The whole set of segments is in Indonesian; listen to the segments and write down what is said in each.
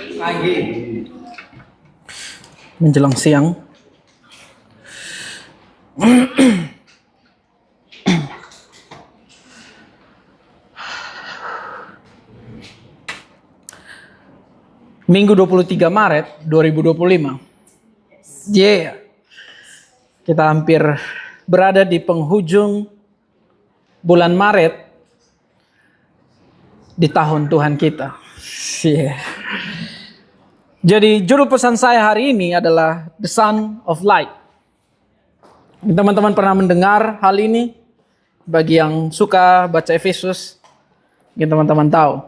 Pagi. Menjelang siang. Minggu 23 Maret 2025. Yeah. Kita hampir berada di penghujung bulan Maret di tahun Tuhan kita. Yeah. Jadi judul pesan saya hari ini adalah The Son of Light. Teman-teman pernah mendengar hal ini? Bagi yang suka baca Efesus, mungkin teman-teman tahu.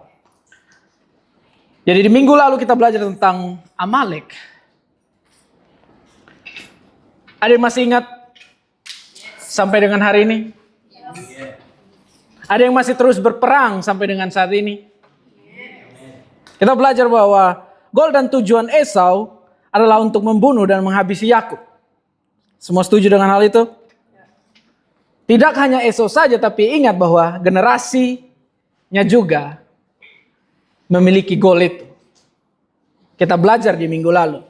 Jadi di minggu lalu kita belajar tentang Amalek. Ada yang masih ingat sampai dengan hari ini? Ada yang masih terus berperang sampai dengan saat ini? Kita belajar bahwa goal dan tujuan Esau adalah untuk membunuh dan menghabisi Yakub. Semua setuju dengan hal itu? Tidak hanya Esau saja, tapi ingat bahwa generasinya juga memiliki goal itu. Kita belajar di minggu lalu.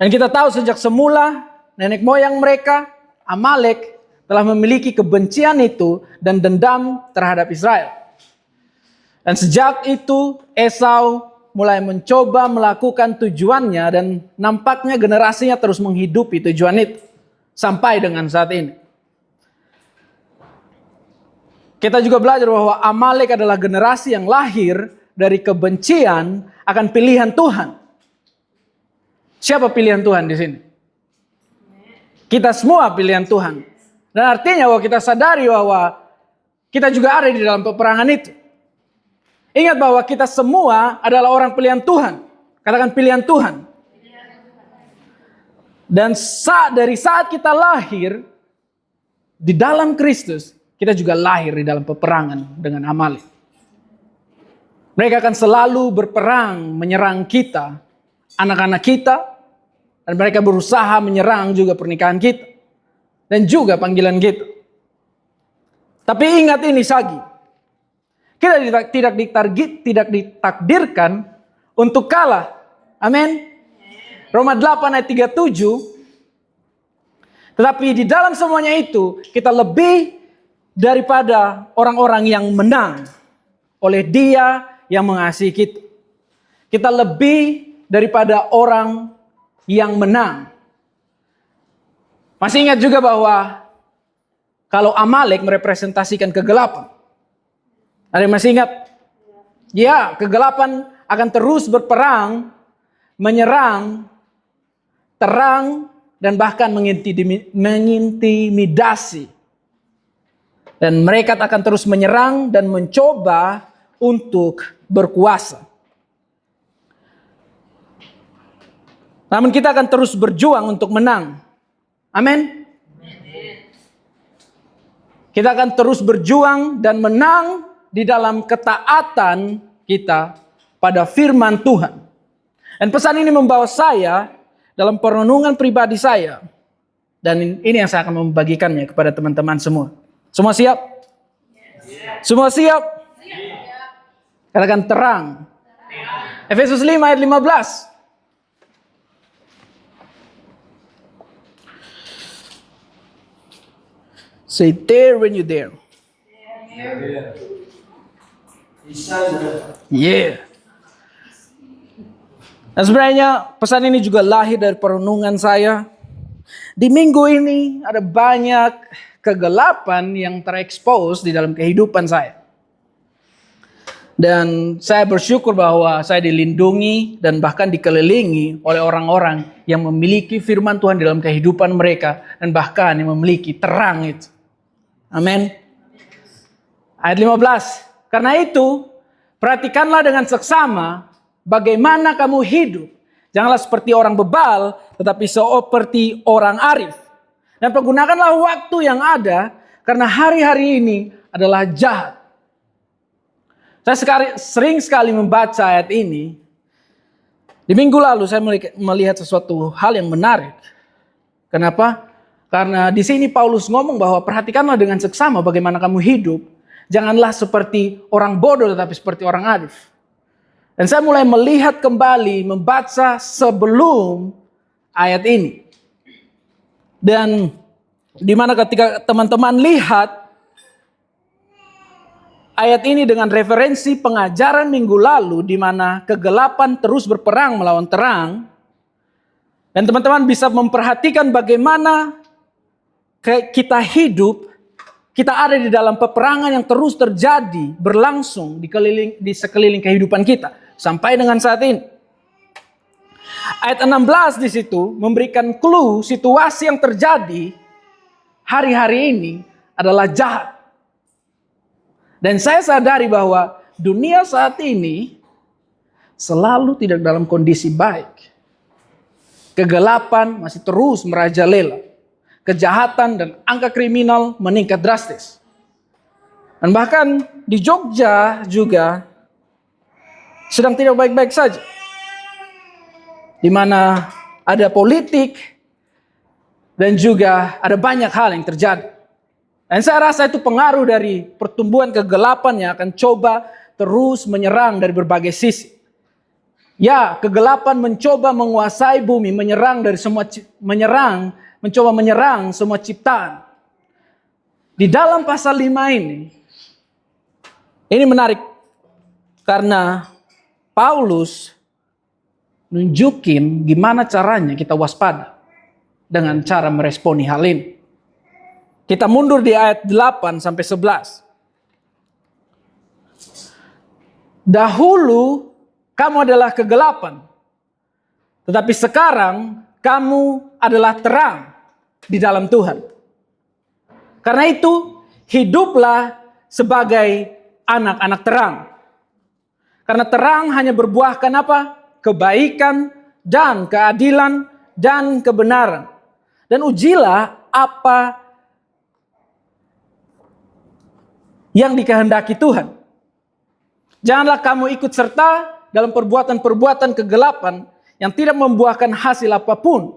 Dan kita tahu sejak semula nenek moyang mereka, Amalek, telah memiliki kebencian itu dan dendam terhadap Israel. Dan sejak itu Esau mulai mencoba melakukan tujuannya dan nampaknya generasinya terus menghidupi tujuan itu. Sampai dengan saat ini. Kita juga belajar bahwa Amalek adalah generasi yang lahir dari kebencian akan pilihan Tuhan. Siapa pilihan Tuhan di sini? Kita semua pilihan Tuhan. Dan artinya bahwa kita sadari bahwa kita juga ada di dalam peperangan itu. Ingat bahwa kita semua adalah orang pilihan Tuhan. Katakan pilihan Tuhan. Dan dari saat kita lahir di dalam Kristus, kita juga lahir di dalam peperangan dengan Amalek. Mereka akan selalu berperang menyerang kita, anak-anak kita, dan mereka berusaha menyerang juga pernikahan kita, dan juga panggilan kita. Tapi ingat ini lagi, kita tidak ditakdirkan untuk kalah. Amin. Roma 8 ayat 37. Tetapi di dalam semuanya itu, kita lebih daripada orang-orang yang menang oleh Dia yang mengasihi kita. Kita lebih daripada orang yang menang. Masih ingat juga bahwa kalau Amalek merepresentasikan kegelapan. Ada yang masih ingat? Ya, kegelapan akan terus berperang, menyerang, terang, dan bahkan mengintimidasi. Dan mereka akan terus menyerang dan mencoba untuk berkuasa. Namun kita akan terus berjuang untuk menang. Amin. Kita akan terus berjuang dan menang di dalam ketaatan kita pada firman Tuhan. Dan pesan ini membawa saya dalam perenungan pribadi saya. Dan ini yang saya akan membagikannya kepada teman-teman semua. Semua siap? Semua siap? Katakan terang. Efesus 5 ayat 15. Say there when you there. Yeah. Dan sebenarnya pesan ini juga lahir dari perenungan saya. Di minggu ini ada banyak kegelapan yang terekspos di dalam kehidupan saya. Dan saya bersyukur bahwa saya dilindungi dan bahkan dikelilingi oleh orang-orang yang memiliki firman Tuhan dalam kehidupan mereka. Dan bahkan yang memiliki terang itu. Amin. Ayat 15. Karena itu, perhatikanlah dengan seksama bagaimana kamu hidup. Janganlah seperti orang bebal, tetapi seperti orang arif. Dan pergunakanlah waktu yang ada, karena hari-hari ini adalah jahat. Saya sering sekali membaca ayat ini. Di minggu lalu saya melihat sesuatu hal yang menarik. Kenapa? Karena di sini Paulus ngomong bahwa perhatikanlah dengan seksama bagaimana kamu hidup. Janganlah seperti orang bodoh tetapi seperti orang arif. Dan saya mulai melihat kembali, membaca sebelum ayat ini. Dan di mana ketika teman-teman lihat ayat ini dengan referensi pengajaran minggu lalu, di mana kegelapan terus berperang melawan terang, dan teman-teman bisa memperhatikan bagaimana kita hidup, kita ada di dalam peperangan yang terus terjadi, berlangsung di sekeliling kehidupan kita, sampai dengan saat ini. Ayat 16 di situ memberikan clue situasi yang terjadi hari-hari ini adalah jahat. Dan saya sadari bahwa dunia saat ini selalu tidak dalam kondisi baik. Kegelapan masih terus merajalela. Kejahatan dan angka kriminal meningkat drastis. Dan bahkan di Jogja juga sedang tidak baik-baik saja. Di mana ada politik dan juga ada banyak hal yang terjadi. Dan saya rasa itu pengaruh dari pertumbuhan kegelapan yang akan coba terus menyerang dari berbagai sisi. Ya, kegelapan mencoba menguasai bumi, mencoba menyerang semua ciptaan. Di dalam pasal 5 ini menarik karena Paulus nunjukin gimana caranya kita waspada dengan cara meresponi hal ini. Kita mundur di ayat 8 sampai 11. Dahulu kamu adalah kegelapan, tetapi sekarang kamu adalah terang di dalam Tuhan. Karena itu, hiduplah sebagai anak-anak terang. Karena terang hanya berbuahkan apa? Kebaikan dan keadilan dan kebenaran. Dan ujilah apa yang dikehendaki Tuhan. Janganlah kamu ikut serta dalam perbuatan-perbuatan kegelapan yang tidak membuahkan hasil apapun,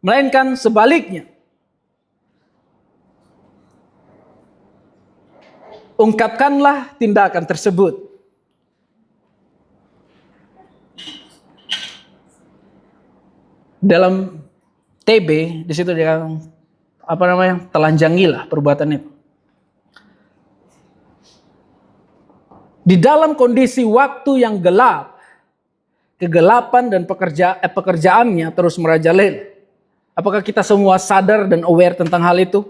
melainkan sebaliknya. Ungkapkanlah tindakan tersebut. Dalam TB di situ dia telanjangilah perbuatan itu. Di dalam kondisi waktu yang gelap, kegelapan dan pekerjaannya terus merajalela. Apakah kita semua sadar dan aware tentang hal itu?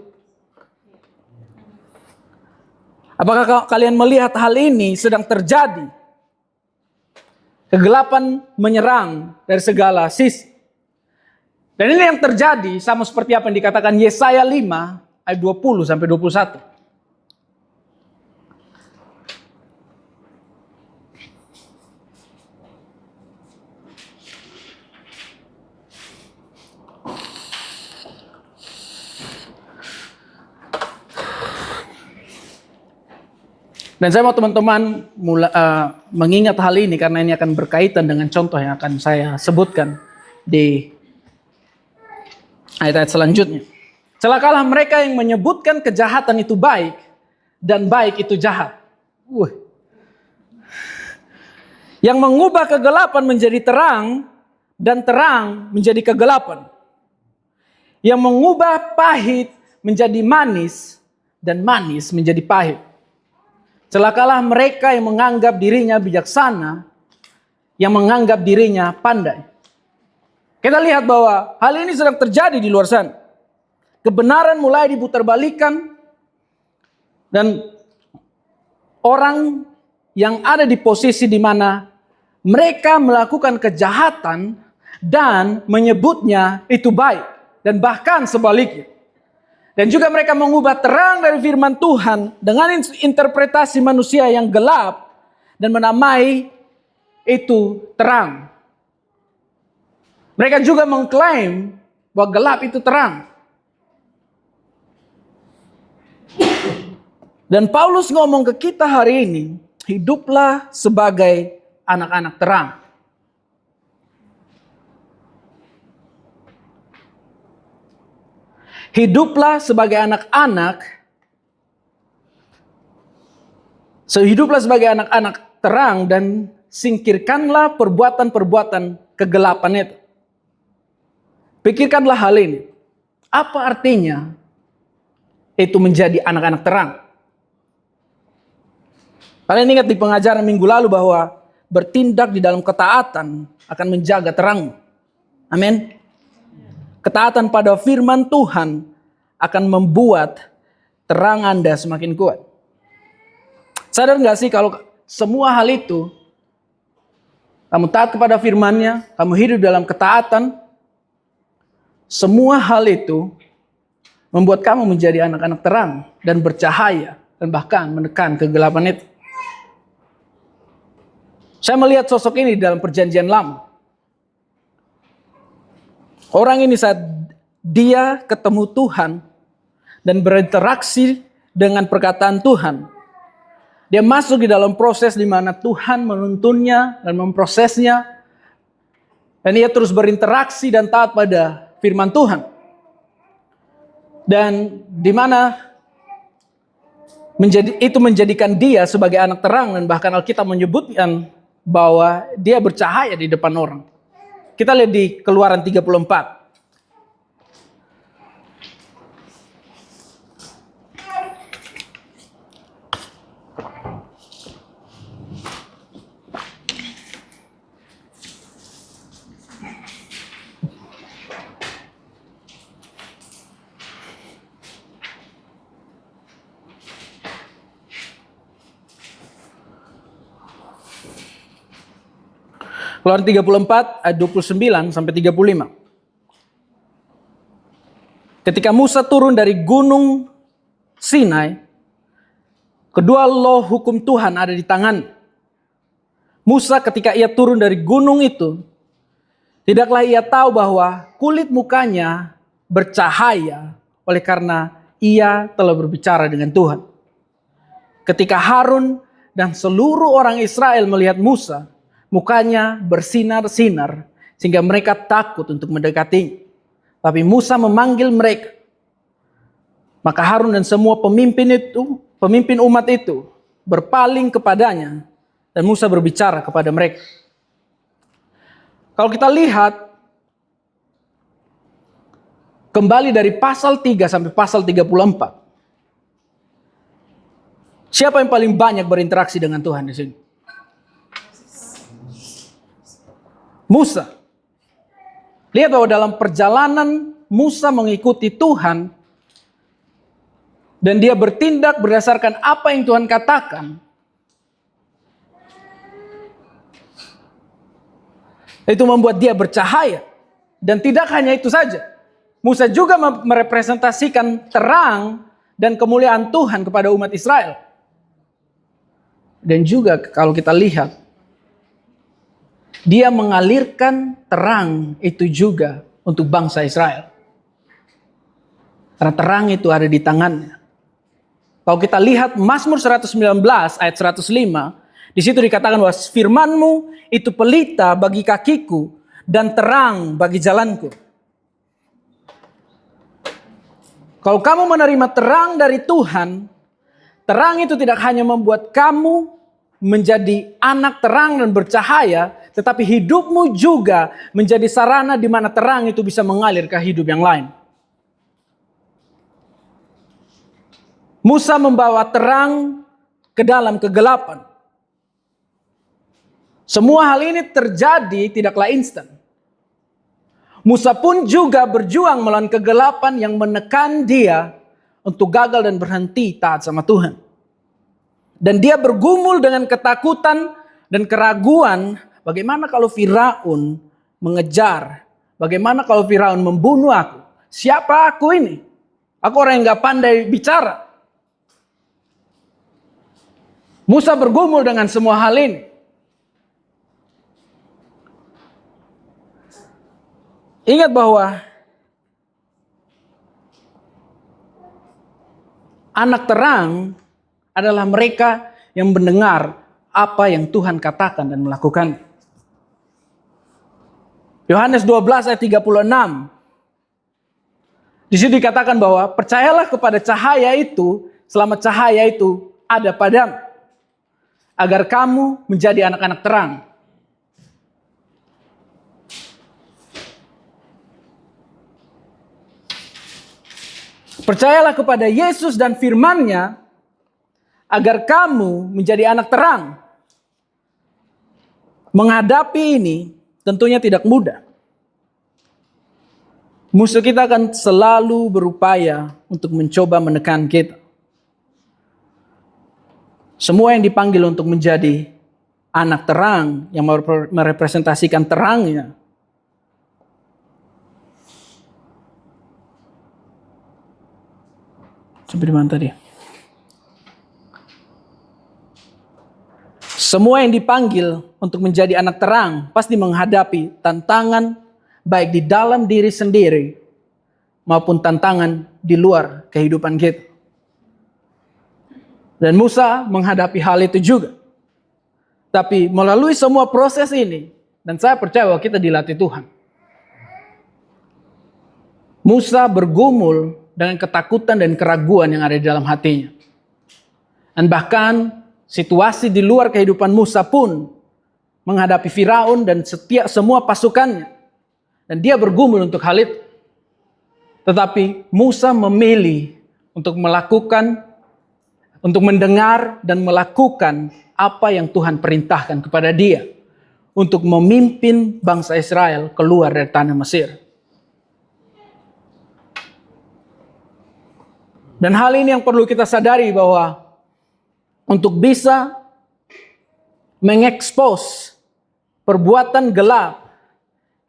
Apakah kalian melihat hal ini sedang terjadi? Kegelapan menyerang dari segala sisi. Dan ini yang terjadi sama seperti apa yang dikatakan Yesaya 5 ayat 20 sampai 21. Dan saya mau teman-teman mengingat hal ini karena ini akan berkaitan dengan contoh yang akan saya sebutkan di ayat-ayat selanjutnya. Celakalah mereka yang menyebutkan kejahatan itu baik dan baik itu jahat. Yang mengubah kegelapan menjadi terang dan terang menjadi kegelapan. Yang mengubah pahit menjadi manis dan manis menjadi pahit. Celakalah mereka yang menganggap dirinya bijaksana, yang menganggap dirinya pandai. Kita lihat bahwa hal ini sedang terjadi di luar sana. Kebenaran mulai diputarbalikkan dan orang yang ada di posisi di mana mereka melakukan kejahatan dan menyebutnya itu baik dan bahkan sebaliknya. Dan juga mereka mengubah terang dari firman Tuhan dengan interpretasi manusia yang gelap dan menamai itu terang. Mereka juga mengklaim bahwa gelap itu terang. Dan Paulus ngomong ke kita hari ini, hiduplah sebagai anak-anak terang. Hiduplah sebagai anak-anak. Hiduplah sebagai anak-anak terang dan singkirkanlah perbuatan-perbuatan kegelapan itu. Pikirkanlah hal ini. Apa artinya itu menjadi anak-anak terang? Kalian ingat di pengajaran minggu lalu bahwa bertindak di dalam ketaatan akan menjaga terang. Amin. Ketaatan pada firman Tuhan akan membuat terang Anda semakin kuat. Sadar gak sih kalau semua hal itu, kamu taat kepada firman-Nya, kamu hidup dalam ketaatan, semua hal itu membuat kamu menjadi anak-anak terang dan bercahaya dan bahkan menekan kegelapan itu. Saya melihat sosok ini dalam perjanjian lama. Orang ini saat dia ketemu Tuhan dan berinteraksi dengan perkataan Tuhan, dia masuk di dalam proses di mana Tuhan menuntunnya dan memprosesnya, dan ia terus berinteraksi dan taat pada firman Tuhan. Dan di mana itu menjadikan dia sebagai anak terang, dan bahkan Alkitab menyebutkan bahwa dia bercahaya di depan orang. Kita lihat di Keluaran 34. Keluaran 34 ayat 29 sampai 35. Ketika Musa turun dari gunung Sinai, kedua loh hukum Tuhan ada di tangan. Musa ketika ia turun dari gunung itu, tidaklah ia tahu bahwa kulit mukanya bercahaya oleh karena ia telah berbicara dengan Tuhan. Ketika Harun dan seluruh orang Israel melihat Musa, mukanya bersinar-sinar sehingga mereka takut untuk mendekati. Tapi Musa memanggil mereka. Maka Harun dan semua pemimpin umat itu berpaling kepadanya dan Musa berbicara kepada mereka. Kalau kita lihat kembali dari pasal 3 sampai pasal 34. Siapa yang paling banyak berinteraksi dengan Tuhan di sini? Musa. Lihat bahwa dalam perjalanan Musa mengikuti Tuhan dan dia bertindak berdasarkan apa yang Tuhan katakan. Itu membuat dia bercahaya. Dan tidak hanya itu saja. Musa juga merepresentasikan terang dan kemuliaan Tuhan kepada umat Israel. Dan juga kalau kita lihat, dia mengalirkan terang itu juga untuk bangsa Israel. Karena terang itu ada di tangannya. Kalau kita lihat Mazmur 119 ayat 105, di situ dikatakan bahwa firman-Mu itu pelita bagi kakiku dan terang bagi jalanku. Kalau kamu menerima terang dari Tuhan, terang itu tidak hanya membuat kamu menjadi anak terang dan bercahaya, tetapi hidupmu juga menjadi sarana di mana terang itu bisa mengalir ke hidup yang lain. Musa membawa terang ke dalam kegelapan. Semua hal ini terjadi tidaklah instan. Musa pun juga berjuang melawan kegelapan yang menekan dia untuk gagal dan berhenti taat sama Tuhan. Dan dia bergumul dengan ketakutan dan keraguan. Bagaimana kalau Firaun mengejar? Bagaimana kalau Firaun membunuh aku? Siapa aku ini? Aku orang yang gak pandai bicara. Musa bergumul dengan semua hal ini. Ingat bahwa anak terang adalah mereka yang mendengar apa yang Tuhan katakan dan melakukan. Yohanes 12 ayat 36. Di situ dikatakan bahwa percayalah kepada cahaya itu selama cahaya itu ada padamu. agar kamu menjadi anak-anak terang. Percayalah kepada Yesus dan firman-Nya agar kamu menjadi anak terang. Menghadapi ini tentunya tidak mudah. Musuh kita akan selalu berupaya untuk mencoba menekan kita. Semua yang dipanggil untuk menjadi anak terang yang merepresentasikan terangnya, sampai di mana tadi? Semua yang dipanggil untuk menjadi anak terang pasti menghadapi tantangan baik di dalam diri sendiri maupun tantangan di luar kehidupan kita. Dan Musa menghadapi hal itu juga. Tapi melalui semua proses ini, dan saya percaya bahwa kita dilatih Tuhan. Musa bergumul dengan ketakutan dan keraguan yang ada di dalam hatinya. Dan bahkan situasi di luar kehidupan Musa pun menghadapi Firaun dan semua pasukannya. Dan dia bergumul untuk hal itu. Tetapi Musa memilih untuk mendengar dan melakukan apa yang Tuhan perintahkan kepada dia. Untuk memimpin bangsa Israel keluar dari tanah Mesir. Dan hal ini yang perlu kita sadari bahwa untuk bisa mengekspos perbuatan gelap,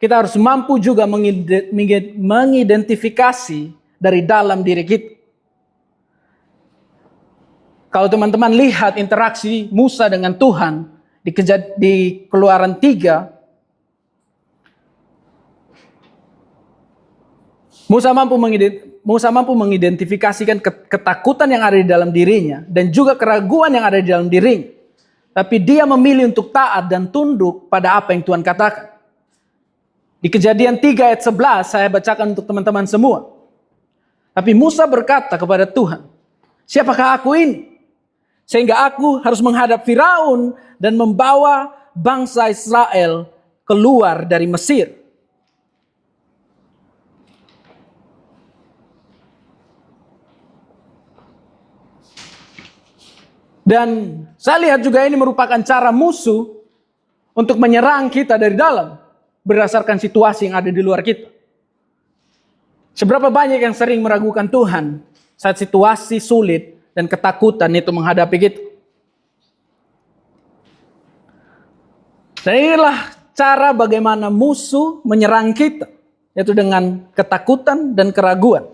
kita harus mampu juga mengidentifikasi dari dalam diri kita. Kalau teman-teman lihat interaksi Musa dengan Tuhan di Keluaran 3, Musa mampu mengidentifikasikan ketakutan yang ada di dalam dirinya dan juga keraguan yang ada di dalam dirinya. Tapi dia memilih untuk taat dan tunduk pada apa yang Tuhan katakan. Di Kejadian 3 ayat 11 saya bacakan untuk teman-teman semua. Tapi Musa berkata kepada Tuhan, "Siapakah aku ini? Sehingga aku harus menghadap Firaun dan membawa bangsa Israel keluar dari Mesir." Dan saya lihat juga ini merupakan cara musuh untuk menyerang kita dari dalam. Berdasarkan situasi yang ada di luar kita. Seberapa banyak yang sering meragukan Tuhan saat situasi sulit dan ketakutan itu menghadapi kita. Dan inilah cara bagaimana musuh menyerang kita. Yaitu dengan ketakutan dan keraguan.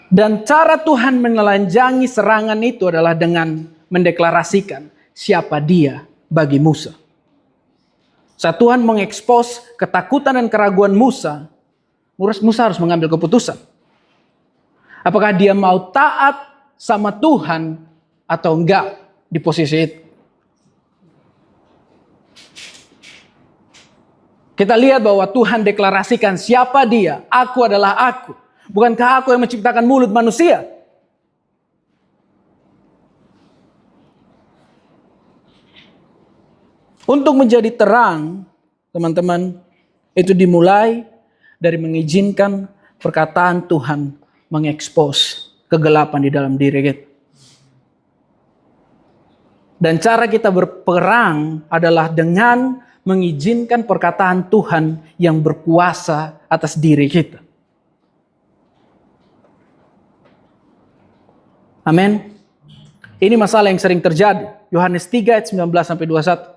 Dan cara Tuhan menelanjangi serangan itu adalah dengan mendeklarasikan siapa dia bagi Musa. Saat Tuhan mengekspos ketakutan dan keraguan Musa harus mengambil keputusan. Apakah dia mau taat sama Tuhan atau enggak di posisi itu. Kita lihat bahwa Tuhan deklarasikan siapa dia. Aku adalah aku. Bukankah aku yang menciptakan mulut manusia? Untuk menjadi terang, teman-teman, itu dimulai dari mengizinkan perkataan Tuhan mengekspos kegelapan di dalam diri kita. Dan cara kita berperang adalah dengan mengizinkan perkataan Tuhan yang berkuasa atas diri kita. Amin. Ini masalah yang sering terjadi. Yohanes 3 ayat 19 sampai 21.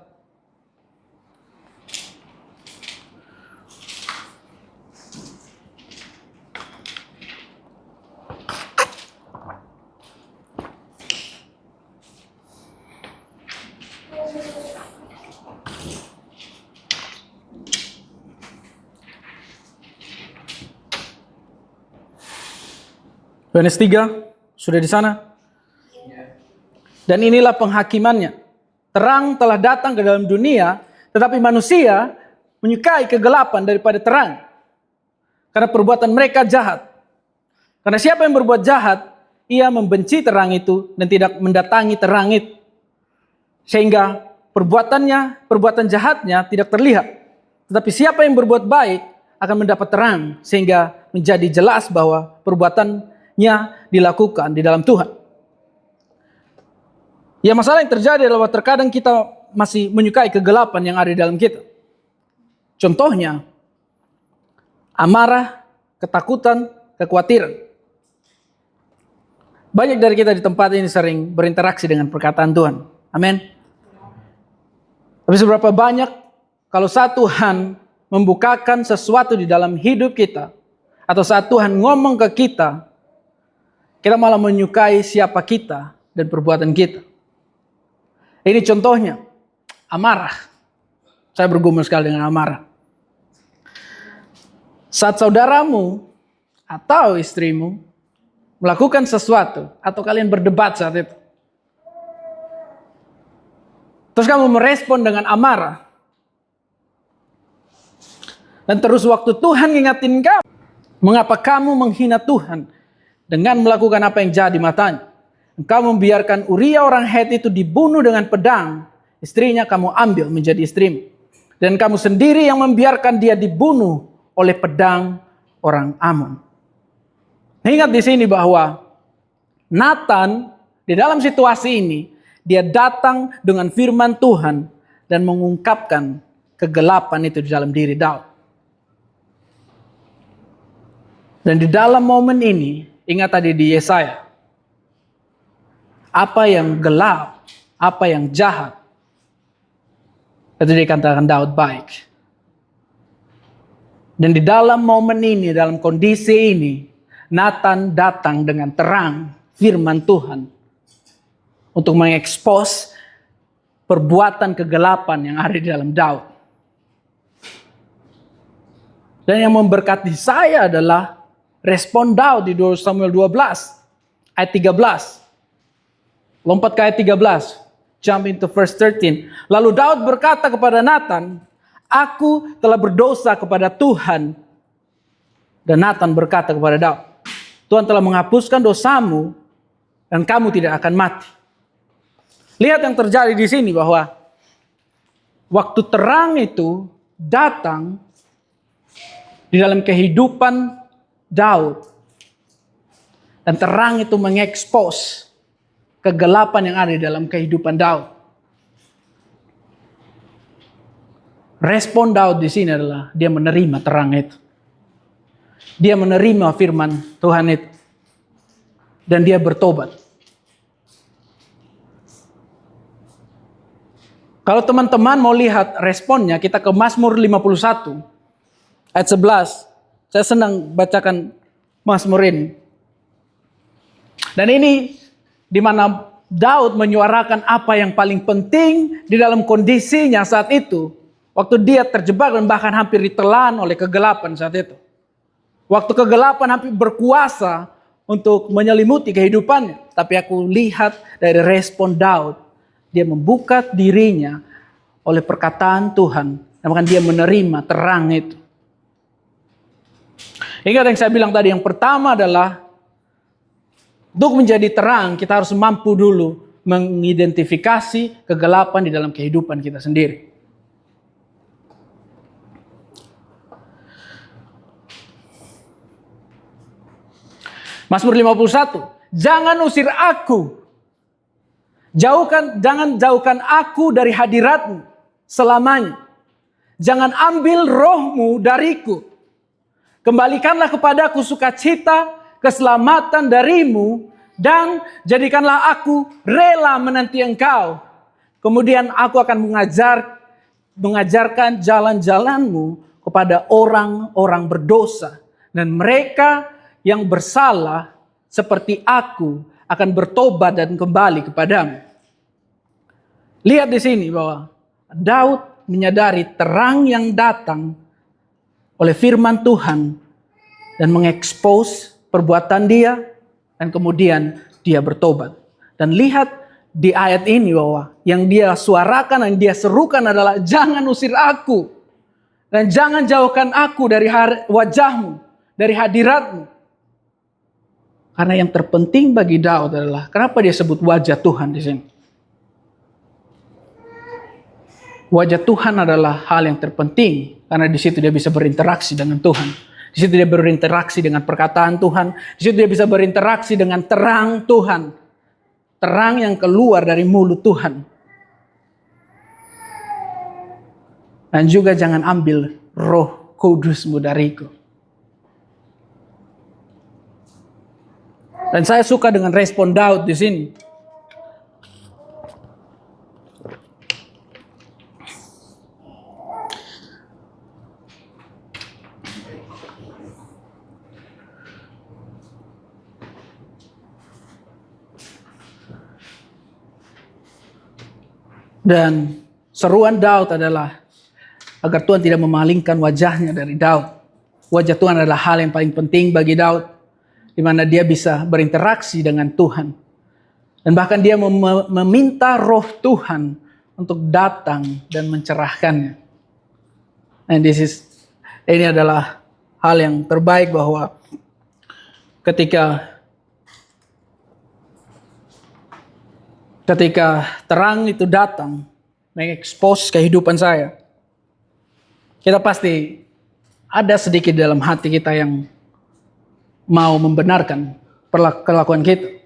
Yohanes 3, sudah di sana? Dan inilah penghakimannya. Terang telah datang ke dalam dunia, tetapi manusia menyukai kegelapan daripada terang. Karena perbuatan mereka jahat. Karena siapa yang berbuat jahat, ia membenci terang itu dan tidak mendatangi terang itu. Sehingga perbuatan jahatnya tidak terlihat. Tetapi siapa yang berbuat baik akan mendapat terang, sehingga menjadi jelas bahwa perbuatannya dilakukan di dalam Tuhan. Ya, masalah yang terjadi adalah terkadang kita masih menyukai kegelapan yang ada di dalam kita. Contohnya, amarah, ketakutan, kekhawatiran. Banyak dari kita di tempat ini sering berinteraksi dengan perkataan Tuhan. Amin. Tapi seberapa banyak kalau saat Tuhan membukakan sesuatu di dalam hidup kita, atau saat Tuhan ngomong ke kita malah menyukai siapa kita dan perbuatan kita. Ini contohnya, amarah. Saya bergumul sekali dengan amarah. Saat saudaramu atau istrimu melakukan sesuatu, atau kalian berdebat saat itu, terus kamu merespon dengan amarah, dan terus waktu Tuhan ngingatin kamu, mengapa kamu menghina Tuhan dengan melakukan apa yang jahat di matanya? Engkau membiarkan Uria orang Het itu dibunuh dengan pedang, istrinya kamu ambil menjadi istrimu. Dan kamu sendiri yang membiarkan dia dibunuh oleh pedang orang Amon. Ingat di sini bahwa Nathan di dalam situasi ini, dia datang dengan firman Tuhan dan mengungkapkan kegelapan itu di dalam diri Daud. Dan di dalam momen ini, ingat tadi di Yesaya, apa yang gelap, apa yang jahat, itu dikatakan Daud baik. Dan di dalam momen ini, dalam kondisi ini, Nathan datang dengan terang firman Tuhan untuk mengekspos perbuatan kegelapan yang ada di dalam Daud. Dan yang memberkati saya adalah respon Daud di 2 Samuel 12 ayat 13. Lompat ke ayat 13. Jump into verse 13. Lalu Daud berkata kepada Nathan, aku telah berdosa kepada Tuhan. Dan Nathan berkata kepada Daud, Tuhan telah menghapuskan dosamu dan kamu tidak akan mati. Lihat yang terjadi di sini bahwa waktu terang itu datang di dalam kehidupan Daud. Dan terang itu mengekspos kegelapan yang ada di dalam kehidupan Daud. Respon Daud di sini adalah dia menerima terang itu. Dia menerima firman Tuhan itu. Dan dia bertobat. Kalau teman-teman mau lihat responnya, kita ke Mazmur 51 ayat 11. Saya senang bacakan Mazmur ini. Dan ini di mana Daud menyuarakan apa yang paling penting di dalam kondisinya saat itu. Waktu dia terjebak dan bahkan hampir ditelan oleh kegelapan saat itu. Waktu kegelapan hampir berkuasa untuk menyelimuti kehidupannya. Tapi aku lihat dari respon Daud. Dia membuka dirinya oleh perkataan Tuhan. Dan bahkan dia menerima terang itu. Ingat yang saya bilang tadi. Yang pertama adalah untuk menjadi terang, kita harus mampu dulu mengidentifikasi kegelapan di dalam kehidupan kita sendiri. Mazmur 51, jangan usir aku. Jangan jauhkan aku dari hadiratmu selamanya. Jangan ambil rohmu dariku. Kembalikanlah kepadaku sukacita, keselamatan darimu, dan jadikanlah aku rela menanti engkau. Kemudian aku akan mengajarkan jalan-jalanmu kepada orang-orang berdosa. Dan mereka yang bersalah seperti aku akan bertobat dan kembali kepadamu. Lihat di sini bahwa Daud menyadari terang yang datang oleh firman Tuhan dan mengekspos perbuatan dia dan kemudian dia bertobat. Dan lihat di ayat ini bahwa yang dia suarakan, yang dia serukan adalah jangan usir aku dan jangan jauhkan aku dari wajahmu, dari hadiratmu. Karena yang terpenting bagi Daud adalah kenapa dia sebut wajah Tuhan di sini? Wajah Tuhan adalah hal yang terpenting karena di situ dia bisa berinteraksi dengan Tuhan. Di situ dia berinteraksi dengan perkataan Tuhan. Di situ dia bisa berinteraksi dengan terang Tuhan. Terang yang keluar dari mulut Tuhan. Dan juga jangan ambil Roh Kudus-Mu dariku. Dan saya suka dengan respon Daud di sini. Dan seruan Daud adalah agar Tuhan tidak memalingkan wajahnya dari Daud. Wajah Tuhan adalah hal yang paling penting bagi Daud, di mana dia bisa berinteraksi dengan Tuhan. Dan bahkan dia meminta Roh Tuhan untuk datang dan mencerahkannya. And ini adalah hal yang terbaik bahwa ketika terang itu datang, mengekspos kehidupan saya, kita pasti ada sedikit dalam hati kita yang mau membenarkan kelakuan kita.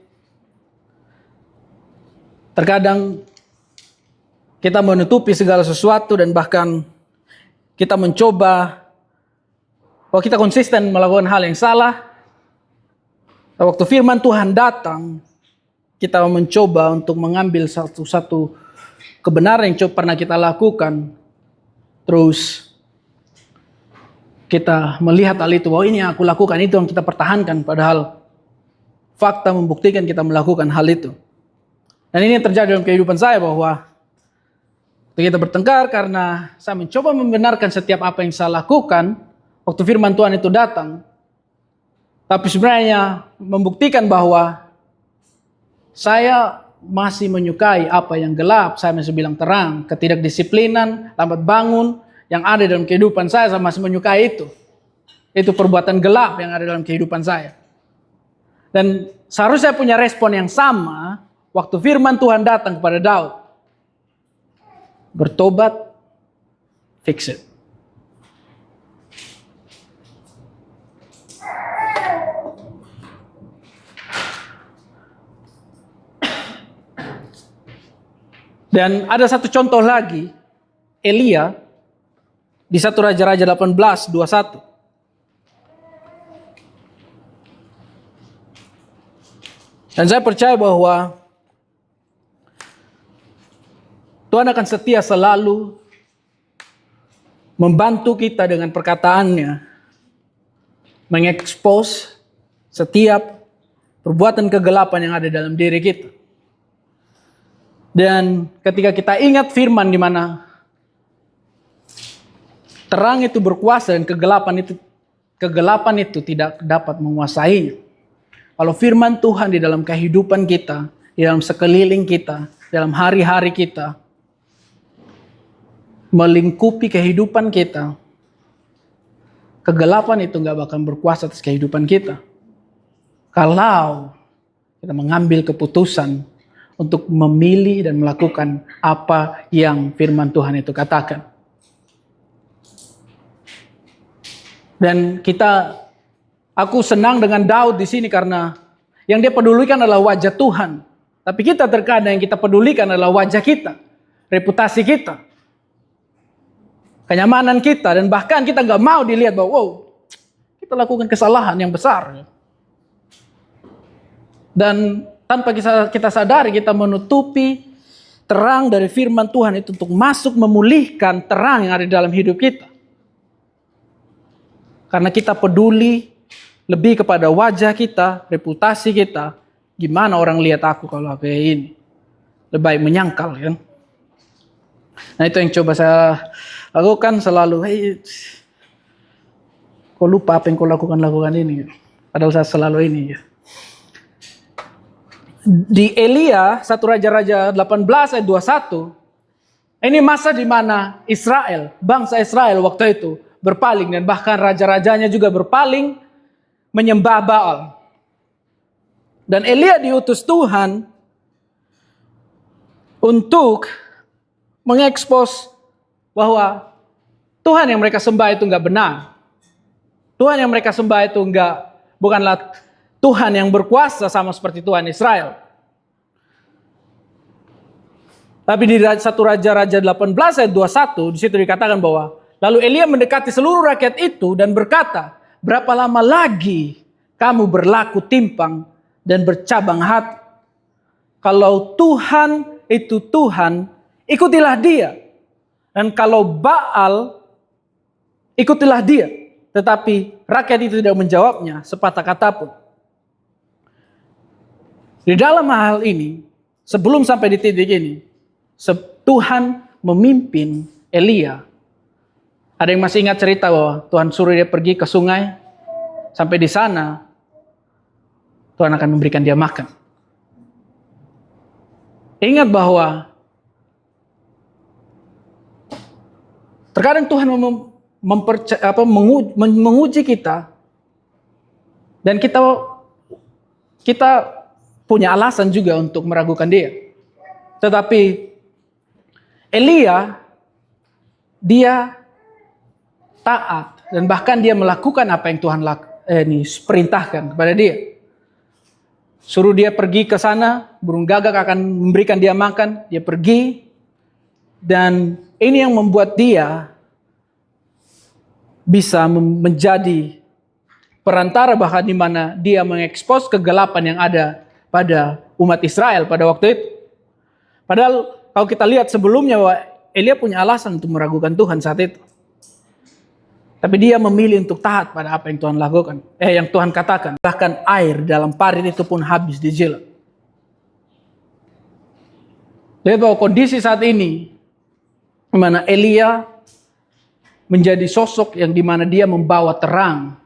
Terkadang kita menutupi segala sesuatu dan bahkan kita mencoba, bahwa kita konsisten melakukan hal yang salah. Waktu firman Tuhan datang, kita mencoba untuk mengambil satu-satu kebenaran yang pernah kita lakukan. Terus kita melihat hal itu, bahwa ini yang aku lakukan, itu yang kita pertahankan. Padahal fakta membuktikan kita melakukan hal itu. Dan ini yang terjadi dalam kehidupan saya, bahwa kita bertengkar karena saya mencoba membenarkan setiap apa yang saya lakukan waktu firman Tuhan itu datang. Tapi sebenarnya membuktikan bahwa saya masih menyukai apa yang gelap, saya masih bilang terang, ketidakdisiplinan, lambat bangun yang ada dalam kehidupan saya masih menyukai itu. Itu perbuatan gelap yang ada dalam kehidupan saya. Dan seharusnya saya punya respon yang sama waktu firman Tuhan datang kepada Daud. Bertobat, fix it. Dan ada satu contoh lagi, Elia di 1 Raja-Raja 18:21. Dan saya percaya bahwa Tuhan akan setia selalu membantu kita dengan perkataannya, mengekspos setiap perbuatan kegelapan yang ada dalam diri kita. Dan ketika kita ingat firman di mana terang itu berkuasa dan kegelapan itu tidak dapat menguasainya. Kalau firman Tuhan di dalam kehidupan kita, di dalam sekeliling kita, dalam hari-hari kita, melingkupi kehidupan kita, kegelapan itu gak bakal berkuasa atas kehidupan kita. Kalau kita mengambil keputusan untuk memilih dan melakukan apa yang firman Tuhan itu katakan. Dan aku senang dengan Daud di sini karena yang dia pedulikan adalah wajah Tuhan. Tapi kita terkadang yang kita pedulikan adalah wajah kita, reputasi kita, kenyamanan kita, dan bahkan kita nggak mau dilihat bahwa wow, kita lakukan kesalahan yang besar. Dan tanpa kita sadari, kita menutupi terang dari firman Tuhan itu untuk masuk memulihkan terang yang ada dalam hidup kita. Karena kita peduli lebih kepada wajah kita, reputasi kita. Gimana orang lihat aku kalau kayak ini. Lebih baik menyangkal, kan? Nah itu yang coba saya lakukan selalu. Hey, kau lupa apa yang kau lakukan ini. Padahal saya selalu ini. Ya. Di Elia 1 Raja-Raja 18 ayat 21, ini masa di mana Israel, bangsa Israel waktu itu berpaling dan bahkan raja-rajanya juga berpaling menyembah Baal. Dan Elia diutus Tuhan untuk mengekspos bahwa Tuhan yang mereka sembah itu nggak benar. Tuhan yang mereka sembah itu bukanlah Tuhan yang berkuasa sama seperti Tuhan Israel. Tapi di 1 Raja-Raja 18 ayat 21, di situ dikatakan bahwa lalu Elia mendekati seluruh rakyat itu dan berkata, berapa lama lagi kamu berlaku timpang dan bercabang hati? Kalau Tuhan itu Tuhan, ikutilah dia. Dan kalau Baal, ikutilah dia. Tetapi rakyat itu tidak menjawabnya sepatah kata pun. Di dalam hal ini, sebelum sampai di titik ini, Tuhan memimpin Elia. Ada yang masih ingat cerita bahwa Tuhan suruh dia pergi ke sungai. Sampai di sana, Tuhan akan memberikan dia makan. Ingat bahwa terkadang Tuhan menguji kita. Dan kita punya alasan juga untuk meragukan dia. Tetapi Elia, dia taat dan bahkan dia melakukan apa yang Tuhan perintahkan kepada dia. Suruh dia pergi ke sana, burung gagak akan memberikan dia makan, dia pergi. Dan ini yang membuat dia bisa menjadi perantara bahkan di mana dia mengekspos kegelapan yang ada pada umat Israel pada waktu itu. Padahal kalau kita lihat sebelumnya bahwa Elia punya alasan untuk meragukan Tuhan saat itu. Tapi dia memilih untuk taat pada apa yang Tuhan lakukan. Yang Tuhan katakan. Bahkan air dalam parit itu pun habis dijilat. Lihat bahwa kondisi saat ini, di mana Elia menjadi sosok yang di mana dia membawa terang.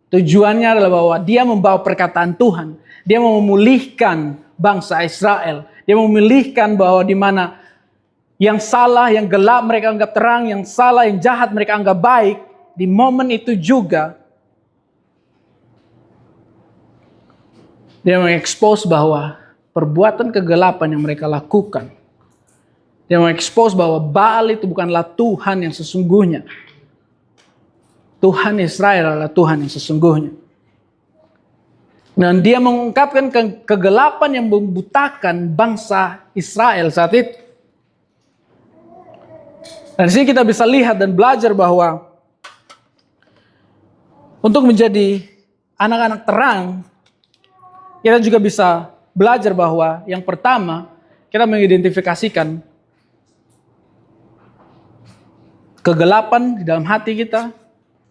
Tujuannya adalah bahwa dia membawa perkataan Tuhan. Dia mau memulihkan bangsa Israel. Dia memilihkan bahwa di mana yang salah, yang gelap mereka anggap terang, yang salah, yang jahat mereka anggap baik. Di momen itu juga dia mengekspos bahwa perbuatan kegelapan yang mereka lakukan. Dia mengekspos bahwa Baal itu bukanlah Tuhan yang sesungguhnya. Tuhan Israel adalah Tuhan yang sesungguhnya. Dan dia mengungkapkan kegelapan yang membutakan bangsa Israel saat itu. Dan di sini kita bisa lihat dan belajar bahwa untuk menjadi anak-anak terang, kita juga bisa belajar bahwa yang pertama, kita mengidentifikasikan kegelapan di dalam hati kita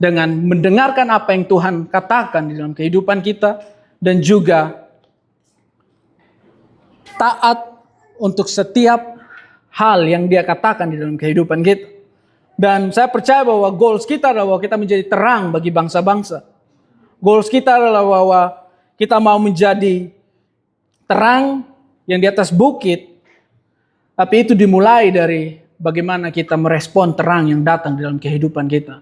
dengan mendengarkan apa yang Tuhan katakan di dalam kehidupan kita. Dan juga taat untuk setiap hal yang dia katakan di dalam kehidupan kita. Dan saya percaya bahwa goals kita adalah bahwa kita menjadi terang bagi bangsa-bangsa. Goals kita adalah bahwa kita mau menjadi terang yang di atas bukit. Tapi itu dimulai dari bagaimana kita merespon terang yang datang di dalam kehidupan kita.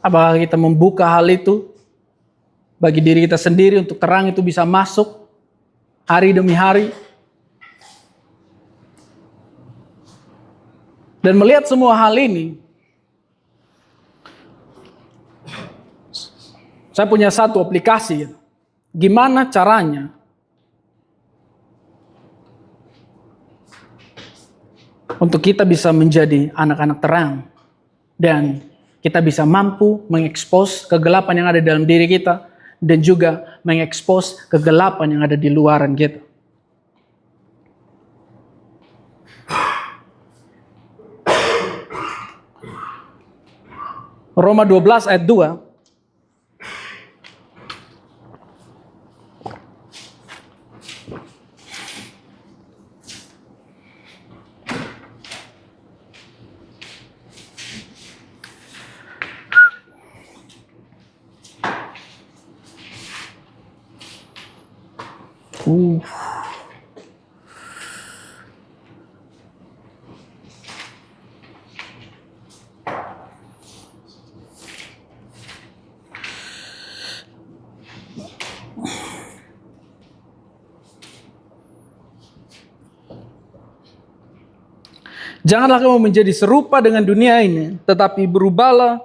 Apakah kita membuka hal itu bagi diri kita sendiri untuk terang itu bisa masuk hari demi hari. Dan melihat semua hal ini, saya punya satu aplikasi. Gimana caranya untuk kita bisa menjadi anak-anak terang dan kita bisa mampu mengekspos kegelapan yang ada dalam diri kita dan juga mengekspos kegelapan yang ada di luaran kita. Roma 12 ayat 2. Janganlah kamu menjadi serupa dengan dunia ini, tetapi berubahlah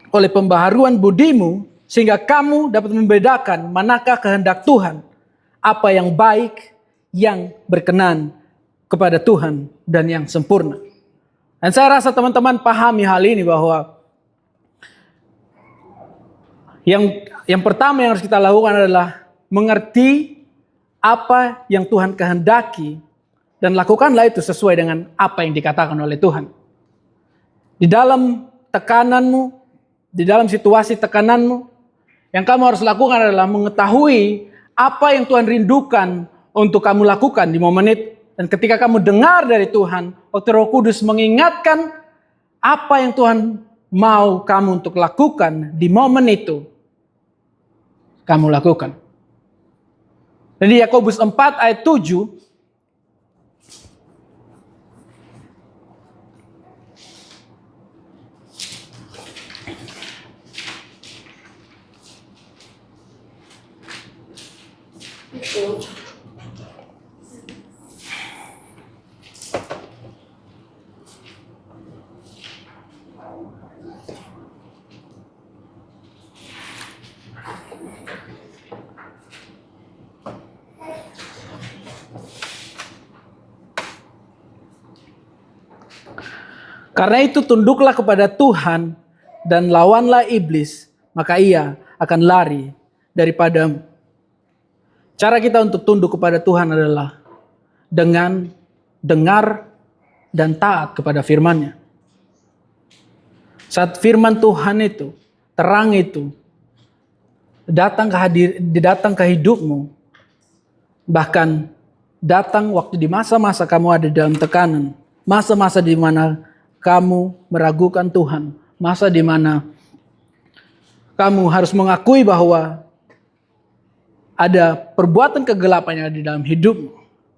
oleh pembaharuan budimu, sehingga kamu dapat membedakan manakah kehendak Tuhan, apa yang baik, yang berkenan kepada Tuhan, dan yang sempurna. Dan saya rasa teman-teman pahami hal ini, bahwa yang pertama yang harus kita lakukan adalah mengerti apa yang Tuhan kehendaki, dan lakukanlah itu sesuai dengan apa yang dikatakan oleh Tuhan. Di dalam tekananmu, di dalam situasi tekananmu, yang kamu harus lakukan adalah mengetahui apa yang Tuhan rindukan untuk kamu lakukan di momen itu. Dan ketika kamu dengar dari Tuhan, waktu Roh Kudus mengingatkan apa yang Tuhan mau kamu untuk lakukan di momen itu, kamu lakukan. Dan di Yakobus 4 ayat 7, karena itu tunduklah kepada Tuhan dan lawanlah iblis, maka ia akan lari daripadamu. Cara kita untuk tunduk kepada Tuhan adalah dengan dengar dan taat kepada firman-Nya. Saat firman Tuhan itu, terang itu, datang ke hidupmu, bahkan datang waktu di masa-masa kamu ada dalam tekanan, masa-masa di mana kamu meragukan Tuhan, masa di mana kamu harus mengakui bahwa ada perbuatan kegelapan yang ada di dalam hidupmu.